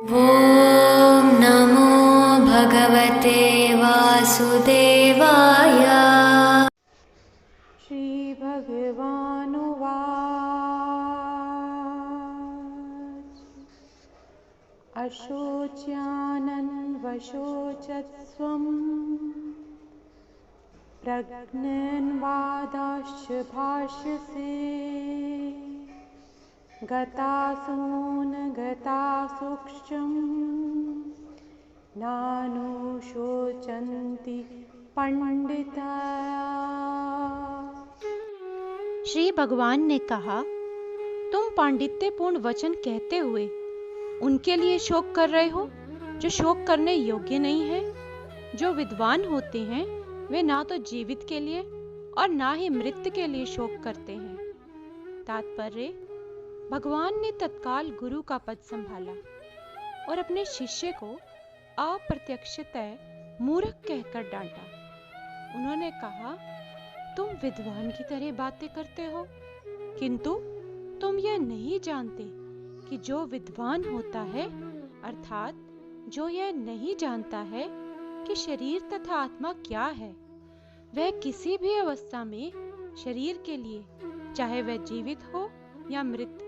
ॐ नमो भगवते वासुदेवाय। श्रीभगवानुवाच अशोच्यानन्वशोचस्त्वं प्रज्ञन्वादाश्च भाष्यसे गतासून गतासूक्ष्मं नानुशोचन्ति पंडिताः। श्री भगवान ने कहा, तुम पांडित्यपूर्ण वचन कहते हुए उनके लिए शोक कर रहे हो जो शोक करने योग्य नहीं है। जो विद्वान होते हैं वे ना तो जीवित के लिए और ना ही मृत के लिए शोक करते हैं। तात्पर्य, भगवान ने तत्काल गुरु का पद संभाला और अपने शिष्य को अप्रत्यक्षतः मूर्ख कहकर डांटा। उन्होंने कहा, तुम विद्वान की तरह बातें करते हो, किंतु तुम यह नहीं जानते कि जो विद्वान होता है, अर्थात जो यह नहीं जानता है कि शरीर तथा आत्मा क्या है, वह किसी भी अवस्था में शरीर के लिए, चाहे वह जीवित हो या मृत,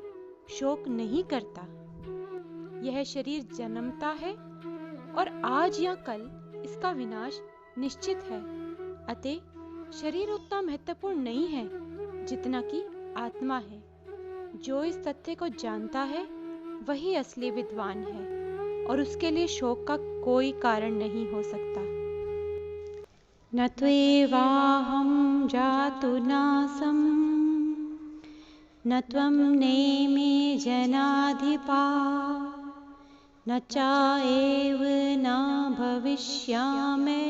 शोक नहीं करता। यह शरीर जन्मता है और आज या कल इसका विनाश निश्चित है। अतः शरीर उतना महत्वपूर्ण नहीं है जितना कि आत्मा है। जो इस तथ्य को जानता है वही असली विद्वान है और उसके लिए शोक का कोई कारण नहीं हो सकता। न त्वेवाहं जातु नासं न त्वं नेमे जनाधिपा न चाएव न भविष्यामि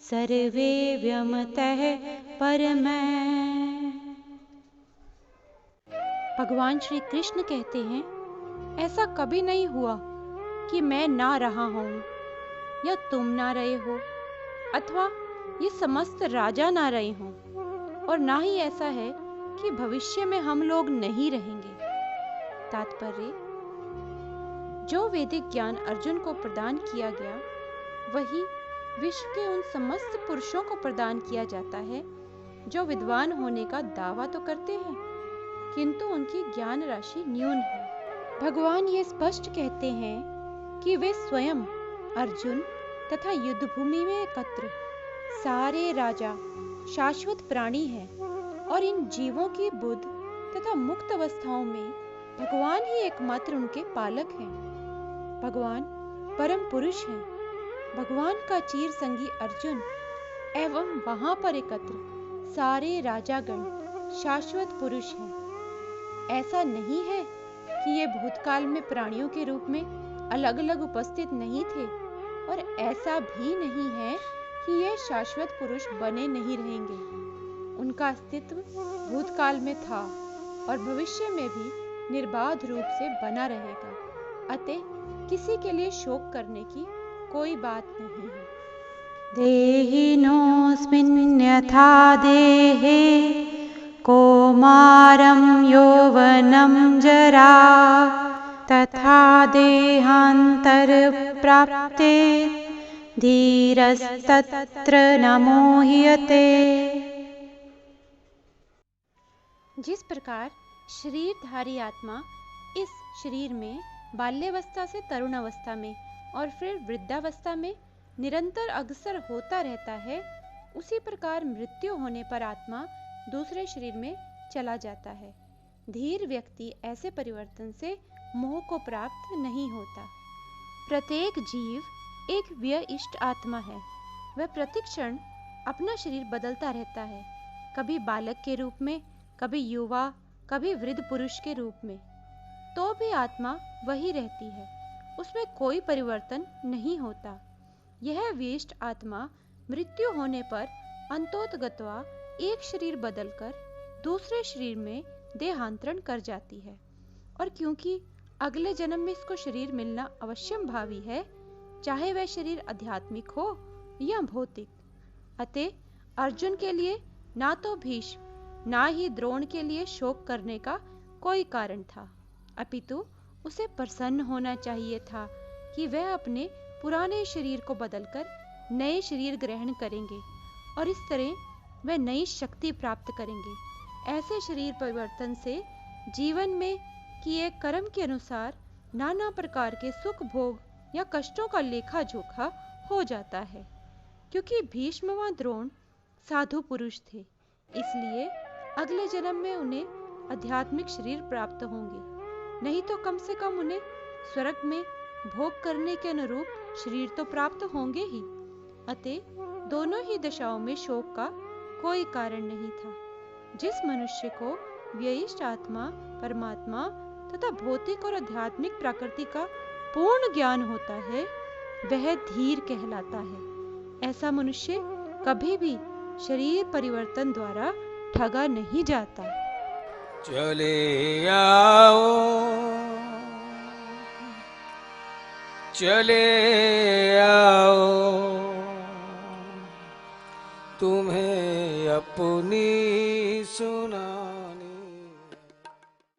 सर्वे व्यमतः परमः। भगवान श्री कृष्ण कहते हैं, ऐसा कभी नहीं हुआ कि मैं ना रहा हूं या तुम ना रहे हो अथवा ये समस्त राजा ना रहे हों, और ना ही ऐसा है कि भविष्य में हम लोग नहीं रहेंगे। तात्पर्य, जो वैदिक ज्ञान अर्जुन को प्रदान किया गया वही विश्व के उन समस्त पुरुषों को प्रदान किया जाता है जो विद्वान होने का दावा तो करते हैं किंतु उनकी ज्ञान राशि न्यून है। भगवान ये स्पष्ट कहते हैं कि वे स्वयं अर्जुन तथा युद्ध भूमि में एकत्र सारे राजा शाश्वत प्राणी हैं और इन जीवों की बुद्ध तथा मुक्त अवस्थाओं में भगवान ही एकमात्र उनके पालक हैं। भगवान परम पुरुष हैं। भगवान का चीर संगी अर्जुन एवं वहां पर एकत्र सारे राजागण शाश्वत पुरुष हैं। ऐसा नहीं है कि ये भूतकाल में प्राणियों के रूप में अलग अलग उपस्थित नहीं थे, और ऐसा भी नहीं है कि ये शाश्वत पुरुष बने नहीं रहेंगे। उनका अस्तित्व भूतकाल में था और भविष्य में भी निर्बाध रूप से बना रहेगा। अतः किसी के लिए शोक करने की कोई बात नहीं है। देहिनोऽस्मिन् यथा देहे कौमारं यौवनं जरा तथा देहान्तरप्राप्ते धीरस्तत्र न मोह्यते। जिस प्रकार शरीरधारी आत्मा इस शरीर में बाल्यावस्था से तरुण अवस्था में और फिर वृद्धावस्था में निरंतर अग्रसर होता रहता है, उसी प्रकार मृत्यु होने पर आत्मा दूसरे शरीर में चला जाता है। धीर व्यक्ति ऐसे परिवर्तन से मोह को प्राप्त नहीं होता। प्रत्येक जीव एक व्यइष्ट आत्मा है। वह प्रतिक्षण अपना शरीर बदलता रहता है, कभी बालक के रूप में, कभी युवा, कभी वृद्ध पुरुष के रूप में। तो भी आत्मा वही रहती है, उसमें कोई परिवर्तन नहीं होता। यह व्यइष्ट आत्मा मृत्यु होने पर अंतोतगत्वा एक शरीर बदलकर दूसरे शरीर में देहांतरण कर जाती है, और क्योंकि अगले जन्म में इसको शरीर मिलना अवश्यम भावी है, चाहे वह शरीर आध्यात्मिक हो या भौतिक। अतः अर्जुन के लिए ना तो भीष्म ना ही द्रोण के लिए शोक करने का कोई कारण था, अपितु उसे प्रसन्न होना चाहिए था कि वह अपने पुराने शरीर को बदलकर नए शरीर ग्रहण करेंगे और इस तरह वह नई शक्ति प्राप्त करेंगे। ऐसे शरीर परिवर्तन से जीवन में किए कर्म के अनुसार नाना प्रकार के सुख भोग या कष्टों का लेखा जोखा हो जाता है। क्योंकि भीष्म व द्रोण साधु पुरुष थे, इसलिए अगले जन्म में उन्हें आध्यात्मिक शरीर प्राप्त होंगे, नहीं तो कम से कम उन्हें स्वर्ग में भोग करने के अनुरूप शरीर तो प्राप्त होंगे ही। अतः दोनों ही दशाओं में शोक का कोई कारण नहीं था। जिस मनुष्य को व्ययिष्ट आत्मा, परमात्मा तथा भौतिक और आध्यात्मिक प्रकृति का पूर्ण ज्ञान होता है, वह धीर कहलाता है। ऐसा मनुष्य कभी भी शरीर परिवर्तन द्वारा ठगा नहीं जाता। चले आओ, चले आओ, तुम्हें अपनी सुनाने।